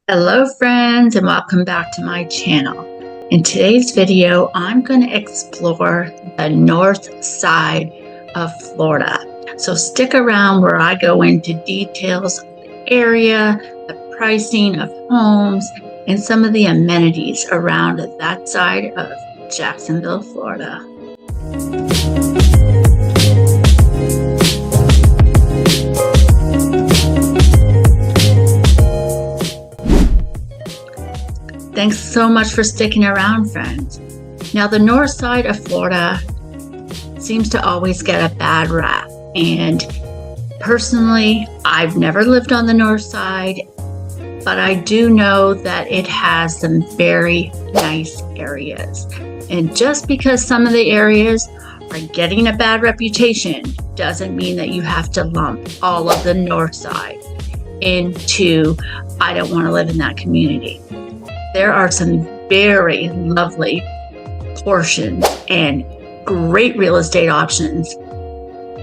Hello friends, and welcome back to my channel. In today's video, I'm going to explore the north side of Florida. So stick around where I go into details of the area, the pricing of homes, and some of the amenities around that side of Jacksonville, Florida. Thanks so much for sticking around, friends. Now, the north side of Florida seems to always get a bad rap. And personally, I've never lived on the north side, but I do know that it has some very nice areas. And just because some of the areas are getting a bad reputation doesn't mean that you have to lump all of the north side into, I don't want to live in that community. There are some very lovely portions and great real estate options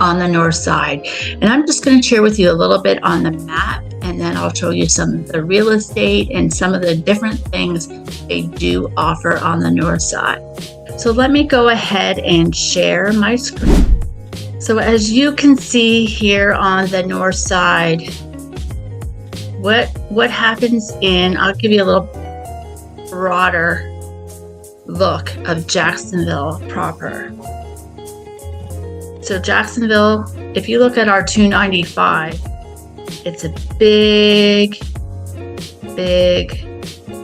on the north side. And I'm just going to share with you a little bit on the map, and then I'll show you some of the real estate and some of the different things they do offer on the north side. So let me go ahead and share my screen. So as you can see here on the north side, what happens I'll give you a little broader look of Jacksonville proper. So Jacksonville, if you look at our 295, it's a big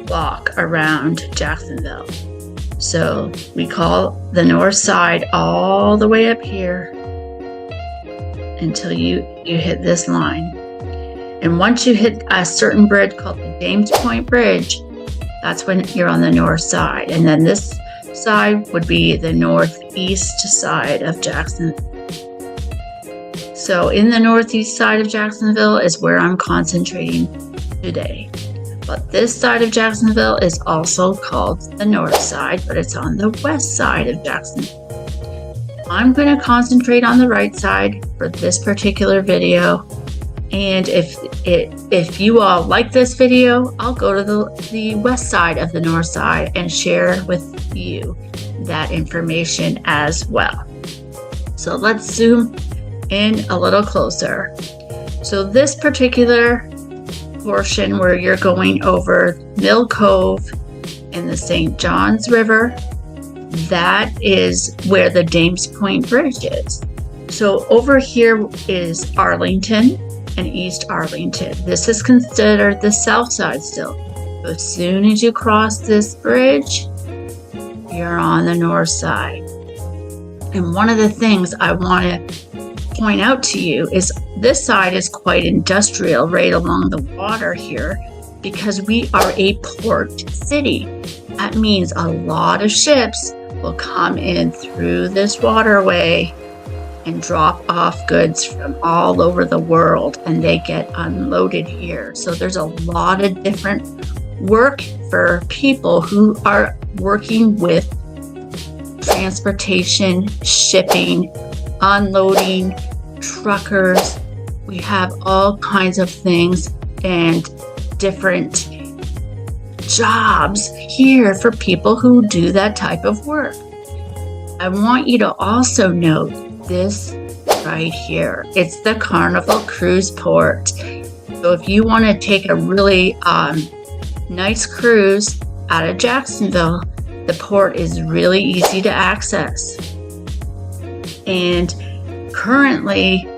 block around Jacksonville. So we call the north side all the way up here until you hit this line. And once you hit a certain bridge called the James Point Bridge, that's when you're on the north side. And then this side would be the northeast side of Jacksonville. So in the northeast side of Jacksonville is where I'm concentrating today. But this side of Jacksonville is also called the north side, but it's on the west side of Jacksonville. I'm going to concentrate on the right side for this particular video. And if you all like this video, I'll go to the west side of the north side and share with you that information as well. So let's zoom in a little closer. So this particular portion where you're going over Mill Cove and the St. Johns River, that is where the James Point Bridge is. So over here is Arlington and East Arlington. This is considered the south side still. So as soon as you cross this bridge, you're on the north side. And one of the things I want to point out to you is this side is quite industrial right along the water here because we are a port city. That means a lot of ships will come in through this waterway and drop off goods from all over the world, and they get unloaded here. So there's a lot of different work for people who are working with transportation, shipping, unloading, truckers. We have all kinds of things and different jobs here for people who do that type of work. I want you to also note this right here. It's the Carnival Cruise Port. So if you want to take a really nice cruise out of Jacksonville, the port is really easy to access. And currently,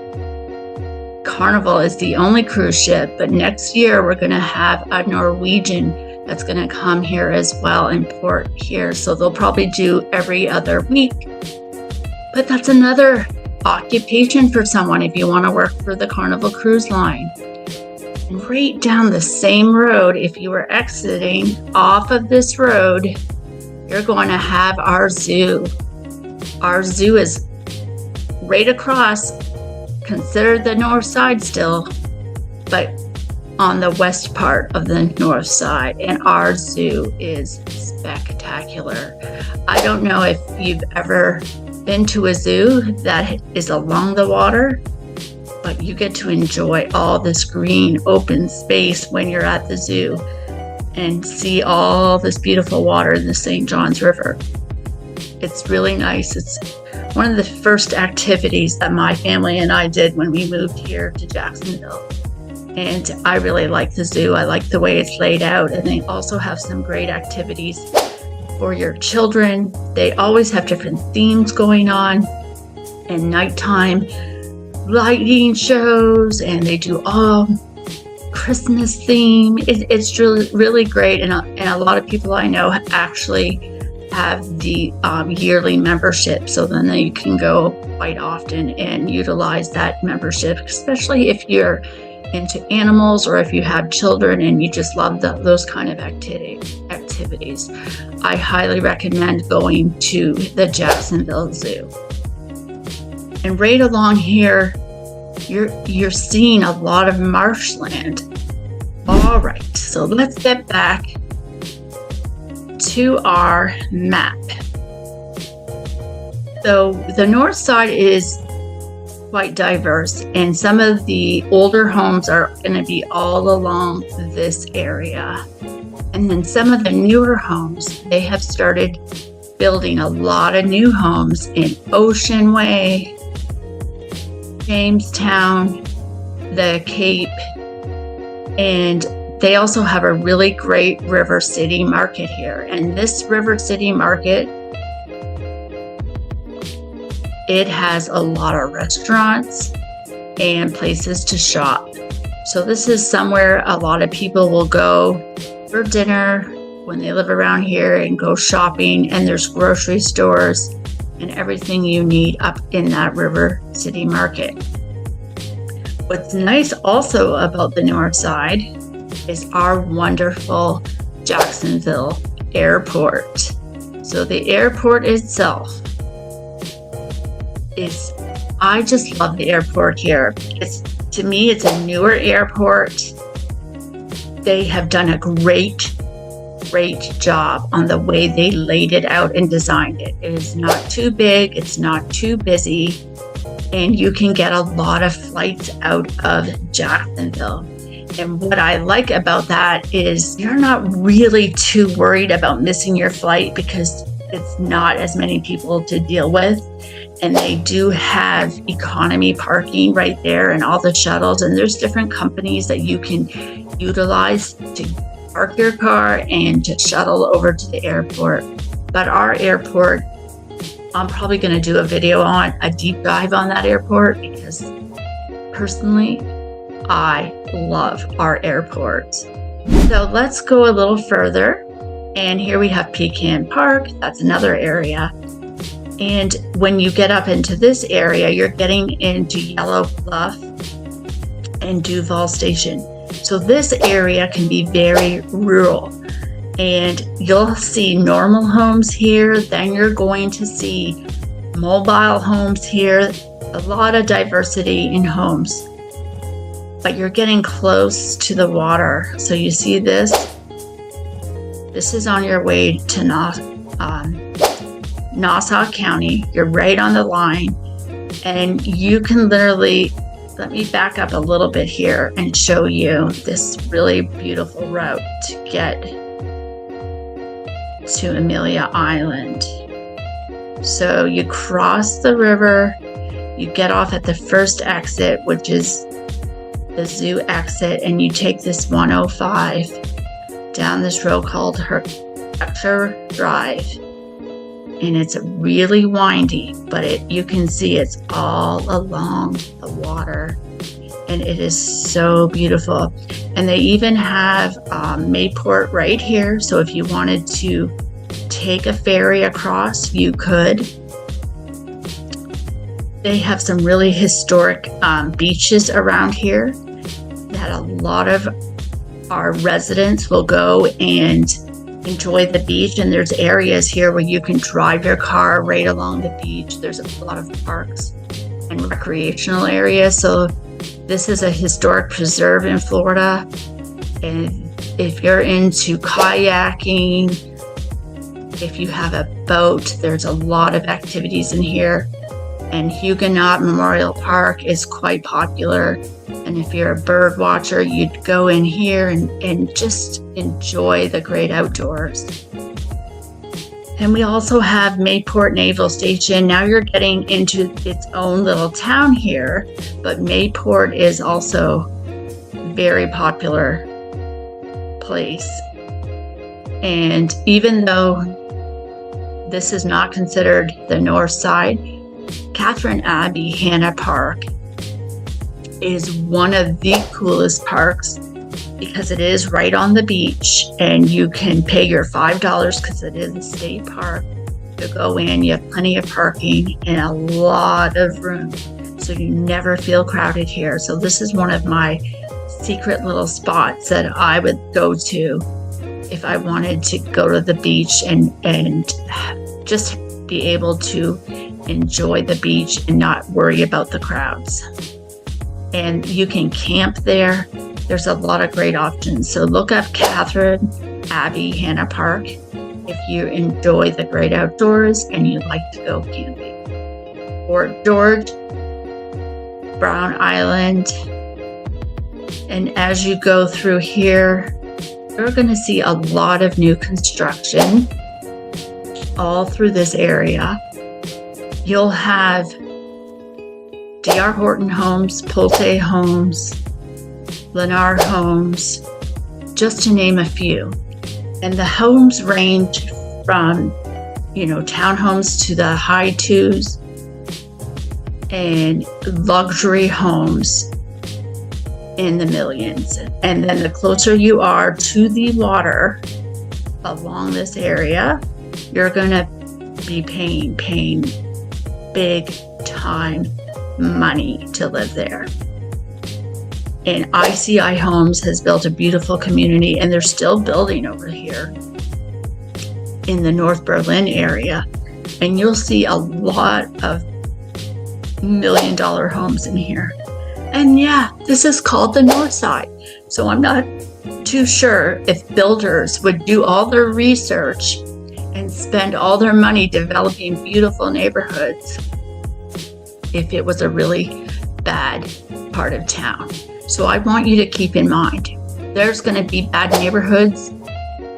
Carnival is the only cruise ship, but next year we're going to have a Norwegian that's going to come here as well and port here. So they'll probably do every other week. But that's another occupation for someone if you want to work for the Carnival Cruise Line. And right down the same road, if you were exiting off of this road, you're going to have our zoo. Our zoo is right across, considered the north side still, but on the west part of the north side. And our zoo is spectacular. I don't know if you've ever been to a zoo that is along the water, but you get to enjoy all this green open space when you're at the zoo and see all this beautiful water in the St. Johns River. It's really nice. It's one of the first activities that my family and I did when we moved here to Jacksonville. And I really like the zoo. I like the way it's laid out. And they also have some great activities for your children. They always have different themes going on, and nighttime lighting shows, and they do all Christmas theme. It's really great. And a lot of people I know actually have the yearly membership, so then you can go quite often and utilize that membership, especially if you're into animals or if you have children and you just love those kind of activities. I highly recommend going to the Jacksonville Zoo. And right along here, you're seeing a lot of marshland. All right, so let's get back to our map. So the north side is quite diverse, and some of the older homes are going to be all along this area. And then some of the newer homes, they have started building a lot of new homes in Ocean Way, Jamestown, the Cape, and they also have a really great River City market here. And this River City market, it has a lot of restaurants and places to shop. So this is somewhere a lot of people will go for dinner when they live around here and go shopping, and there's grocery stores and everything you need up in that River City market. What's nice also about the north side is our wonderful Jacksonville airport. So the airport itself I just love the airport here. To me, it's a newer airport. They have done a great job on the way they laid it out and designed it. It is not too big, it's not too busy, and you can get a lot of flights out of Jacksonville. And what I like about that is you're not really too worried about missing your flight because it's not as many people to deal with. And they do have economy parking right there and all the shuttles. And there's different companies that you can utilize to park your car and to shuttle over to the airport. But our airport, I'm probably going to do a video on a deep dive on that airport because personally, I love our airport. So let's go a little further. And here we have Pecan Park. That's another area. And when you get up into this area, you're getting into Yellow Bluff and Duval Station. So this area can be very rural. And you'll see normal homes here. Then you're going to see mobile homes here. A lot of diversity in homes. But you're getting close to the water. So you see this? This is on your way to Nassau County. You're right on the line. And you can literally, let me back up a little bit here and show you this really beautiful route to get to Amelia Island. So you cross the river, you get off at the first exit, which is the zoo exit, and you take this 105 down this road called Hertford Drive. And it's really windy, but you can see it's all along the water, and it is so beautiful. And they even have Mayport right here, so if you wanted to take a ferry across, you could. They have some really historic beaches around here that a lot of our residents will go and enjoy the beach. And there's areas here where you can drive your car right along the beach. There's a lot of parks and recreational areas. So this is a historic preserve in Florida. And if you're into kayaking, if you have a boat, there's a lot of activities in here. And Huguenot Memorial Park is quite popular. And if you're a bird watcher, you'd go in here and just enjoy the great outdoors. And we also have Mayport Naval Station. Now you're getting into its own little town here, but Mayport is also a very popular place. And even though this is not considered the north side, Catherine Abbey Hanna Park is one of the coolest parks because it is right on the beach, and you can pay your $5 because it is a state park to go in. You have plenty of parking and a lot of room, so you never feel crowded here. So this is one of my secret little spots that I would go to if I wanted to go to the beach and just be able to enjoy the beach and not worry about the crowds. And you can camp there. There's a lot of great options. So look up Catherine Abbey Hanna Park if you enjoy the great outdoors and you like to go camping. Fort George, Brown Island. And as you go through here, you're going to see a lot of new construction all through this area. You'll have D.R. Horton Homes, Pulte Homes, Lennar Homes, just to name a few. And the homes range from, townhomes to the high twos and luxury homes in the millions. And then the closer you are to the water along this area, you're going to be paying big time money to live there. And ICI Homes has built a beautiful community, and they're still building over here in the North Berlin area. And you'll see a lot of $1 million homes in here. And yeah, this is called the North Side. So I'm not too sure if builders would do all their research and spend all their money developing beautiful neighborhoods if it was a really bad part of town. So I want you to keep in mind, there's going to be bad neighborhoods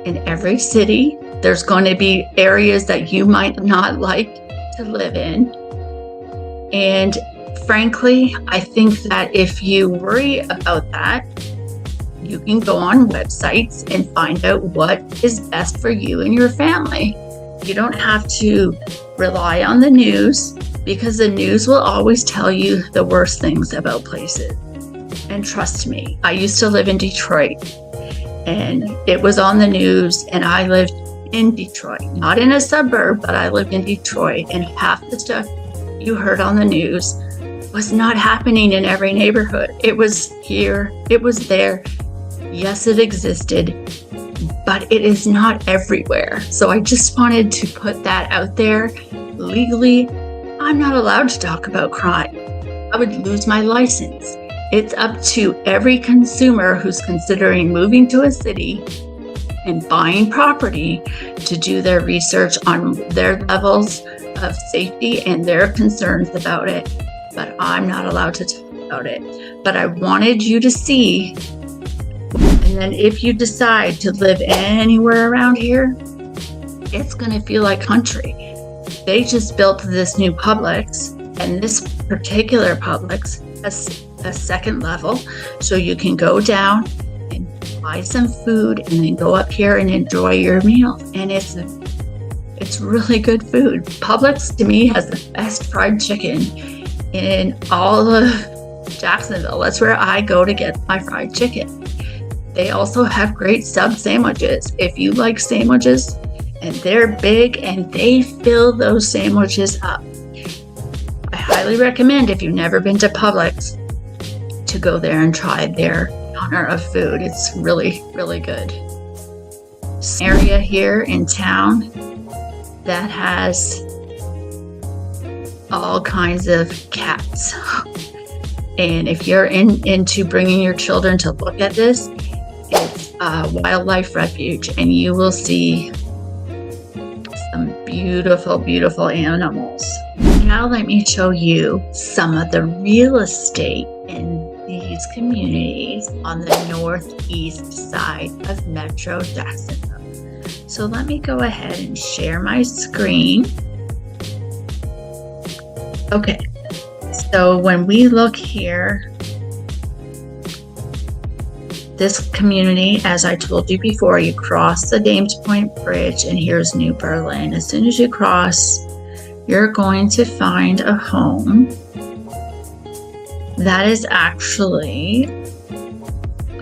in every city. There's going to be areas that you might not like to live in. And frankly, I think that if you worry about that, you can go on websites and find out what is best for you and your family. You don't have to rely on the news, because the news will always tell you the worst things about places. And trust me, I used to live in Detroit, and it was on the news, and I lived in Detroit, not in a suburb, but I lived in Detroit, and half the stuff you heard on the news was not happening in every neighborhood. It was here, it was there. Yes, it existed, but it is not everywhere. So I just wanted to put that out there. Legally, I'm not allowed to talk about crime. I would lose my license. It's up to every consumer who's considering moving to a city and buying property to do their research on their levels of safety and their concerns about it. But I'm not allowed to talk about it. But I wanted you to see. And then if you decide to live anywhere around here, it's going to feel like country. They just built this new Publix, and this particular Publix has a second level, so you can go down and buy some food and then go up here and enjoy your meal. And it's really good food. Publix to me has the best fried chicken in all of Jacksonville. That's where I go to get my fried chicken. They also have great sub sandwiches. If you like sandwiches, and they're big and they fill those sandwiches up. I highly recommend, if you've never been to Publix, to go there and try their counter of food. It's really, really good. Area here in town that has all kinds of cats. And if you're into bringing your children to look at this, it's a wildlife refuge, and you will see some beautiful, beautiful animals. Now let me show you some of the real estate in these communities on the northeast side of Metro Jacksonville. So let me go ahead and share my screen. Okay, so when we look here, this community, as I told you before, you cross the Dames Point Bridge and here's New Berlin. As soon as you cross, you're going to find a home that is actually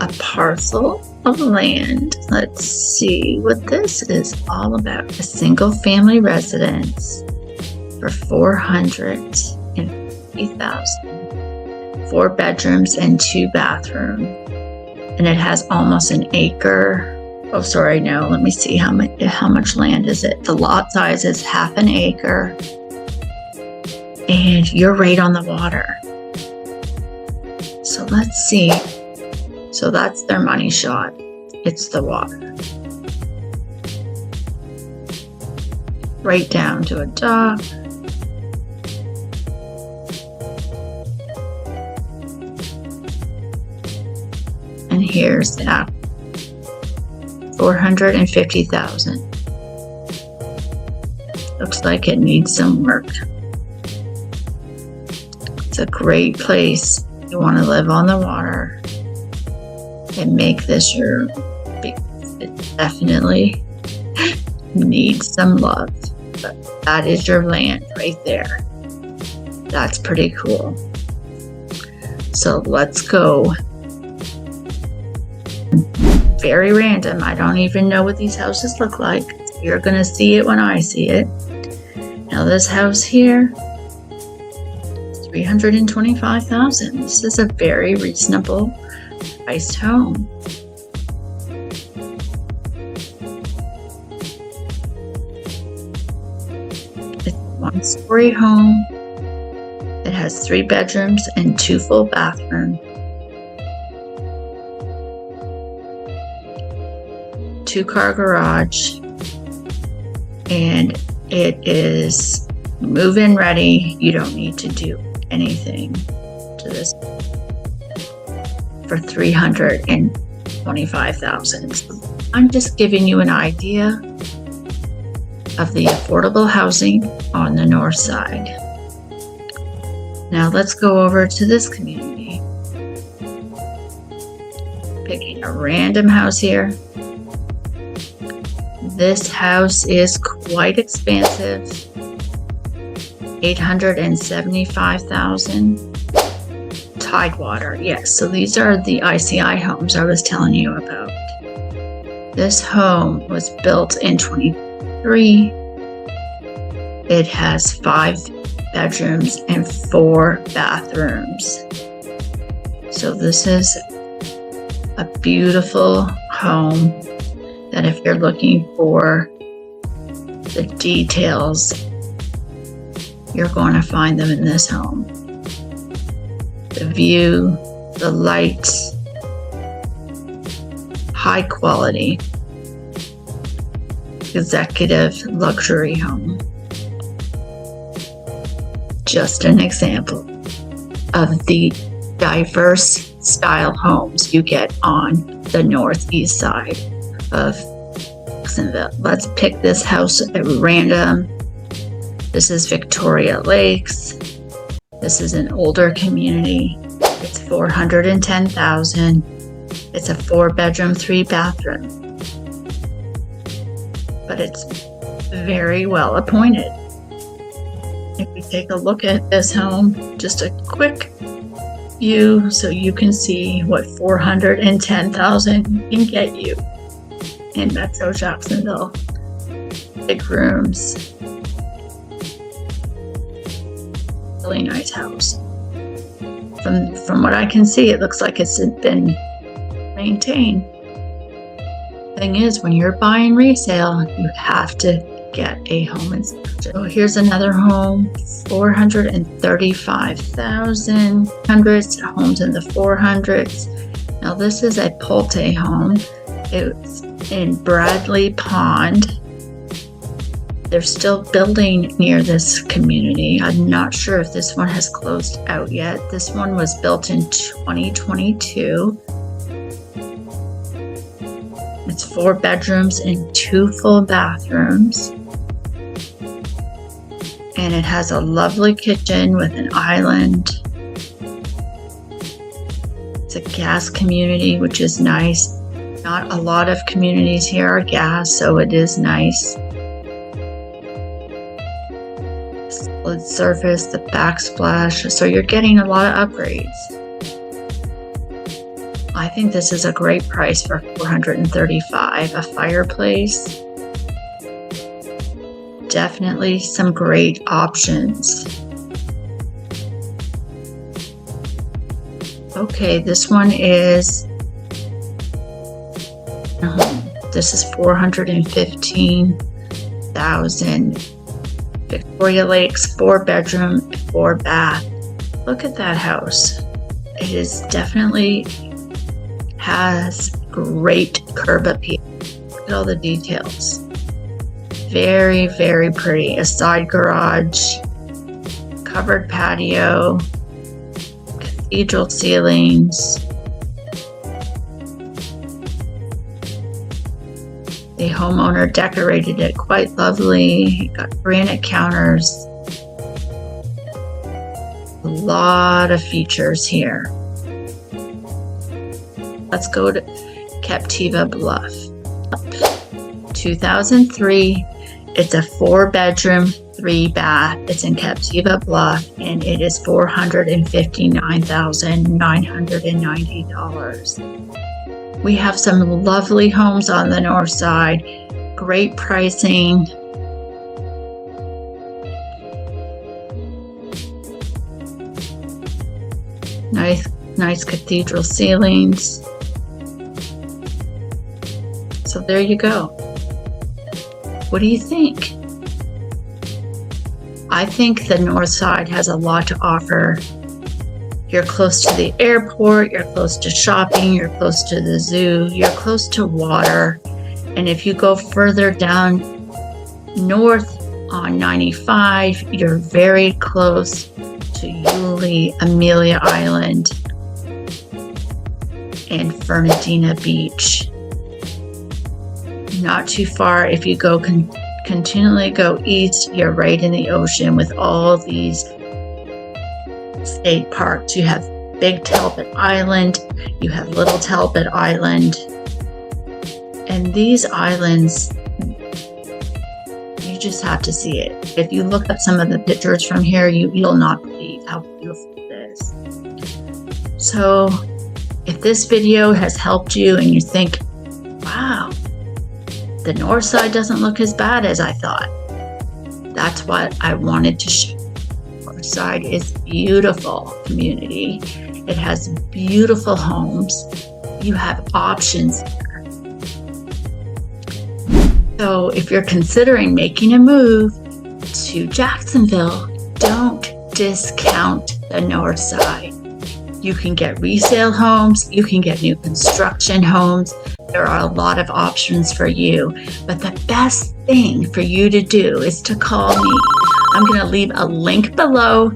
a parcel of land. Let's see what this is all about. A single family residence for $450,000, 4 bedrooms and 2 bathrooms. And it has almost an acre. Oh, sorry, no, let me see how much land is it. The lot size is half an acre. And you're right on the water. So let's see. So that's their money shot. It's the water. Right down to a dock. And here's that. $450,000. Looks like it needs some work. It's a great place. You want to live on the water and make this your big. It definitely needs some love, but that is your land right there. That's pretty cool. So let's go. Very random. I don't even know what these houses look like. You're gonna see it when I see it. Now this house here, $325,000. This is a very reasonable priced home. It's a 1-story home. It has 3 bedrooms and 2 full bathrooms. 2-car garage, and it is move-in ready. You don't need to do anything to this for $325,000. So I'm just giving you an idea of the affordable housing on the north side. Now let's go over to this community. Picking a random house here. This house is quite expansive. $875,000. Tidewater, yes. So these are the ICI homes I was telling you about. This home was built in 23. It has 5 bedrooms and 4 bathrooms. So this is a beautiful home that if you're looking for the details, you're going to find them in this home. The view, the lights, high quality, executive luxury home. Just an example of the diverse style homes you get on the northeast side of Jacksonville. Let's pick this house at random. This is Victoria Lakes. This is an older community. It's $410,000. It's a 4-bedroom, 3-bathroom. But it's very well appointed. If we take a look at this home, just a quick view so you can see what $410,000 can get you in Metro Jacksonville. Big rooms. Really nice house. From what I can see, it looks like it's been maintained. Thing is, when you're buying resale, you have to get a home inspection. So here's another home, $435,000. Hundreds, homes in the 400s. Now this is a Pulte home. It's in Bradley Pond. They're still building near this community. I'm not sure if this one has closed out yet. This one was built in 2022. It's 4 bedrooms and 2 full bathrooms. And it has a lovely kitchen with an island. It's a gas community, which is nice. Not a lot of communities here are gas, so it is nice. Solid surface, the backsplash, so you're getting a lot of upgrades. I think this is a great price for $435. A fireplace. Definitely some great options. Okay, this one is this is $415,000. Victoria Lakes, 4 bedroom, 4 bath. Look at that house. It is definitely has great curb appeal. Look at all the details. Very, very pretty. A side garage, covered patio, cathedral ceilings. The homeowner decorated it quite lovely. He got granite counters. A lot of features here. Let's go to Captiva Bluff. 2003. It's a 4 bedroom, 3 bath. It's in Captiva Bluff, and it is $459,990. We have some lovely homes on the north side. Great pricing. Nice cathedral ceilings. So there you go. What do you think? I think the north side has a lot to offer. You're close to the airport, you're close to shopping, you're close to the zoo, you're close to water. And if you go further down north on 95, you're very close to Amelia Island and Fernandina Beach. Not too far. If you go continually go east, you're right in the ocean with all these state parks. You have Big Talbot Island, you have Little Talbot Island, and these islands, you just have to see it. If you look at some of the pictures from here, you'll not believe how beautiful it is. So if this video has helped you and you think, wow, the north side doesn't look as bad as I thought, that's what I wanted to show. Northside is beautiful community. It has beautiful homes. You have options here. So if you're considering making a move to Jacksonville, don't discount the north side. You can get resale homes, you can get new construction homes. There are a lot of options for you, but the best thing for you to do is to call me. I'm going to leave a link below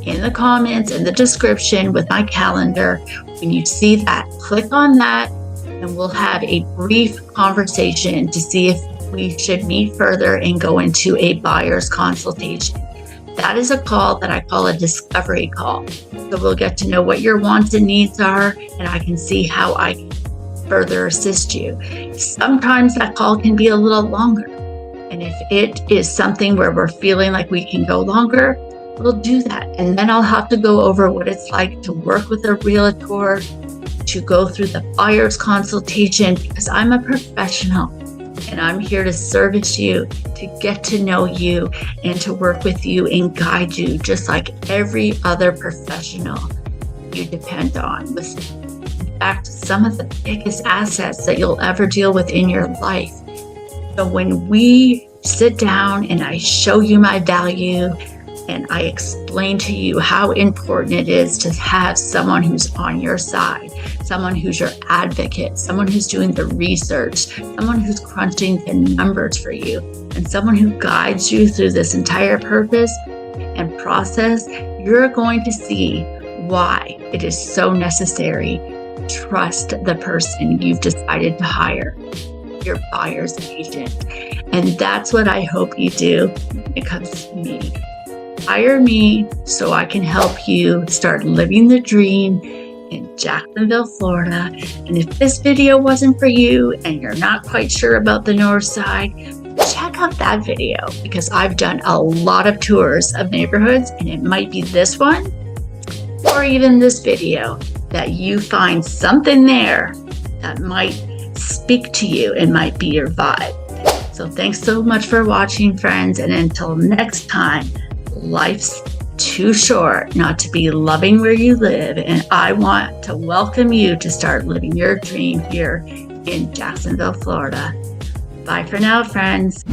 in the comments, in the description with my calendar. When you see that, click on that and we'll have a brief conversation to see if we should meet further and go into a buyer's consultation. That is a call that I call a discovery call. So we'll get to know what your wants and needs are, and I can see how I can further assist you. Sometimes that call can be a little longer. And if it is something where we're feeling like we can go longer, we'll do that. And then I'll have to go over what it's like to work with a realtor, to go through the buyer's consultation, because I'm a professional and I'm here to service you, to get to know you, and to work with you and guide you just like every other professional you depend on. In fact, some of the biggest assets that you'll ever deal with in your life. So when we sit down and I show you my value and I explain to you how important it is to have someone who's on your side, someone who's your advocate, someone who's doing the research, someone who's crunching the numbers for you, and someone who guides you through this entire purpose and process, you're going to see why it is so necessary. Trust the person you've decided to hire, your buyer's agent. And that's what I hope you do when it comes to me. Hire me so I can help you start living the dream in Jacksonville, Florida. And if this video wasn't for you and you're not quite sure about the North Side, check out that video, because I've done a lot of tours of neighborhoods, and it might be this one or even this video that you find something there that might speak to you and might be your vibe. So thanks so much for watching, friends, and until next time, life's too short not to be loving where you live, and I want to welcome you to start living your dream here in Jacksonville, Florida. Bye for now, friends.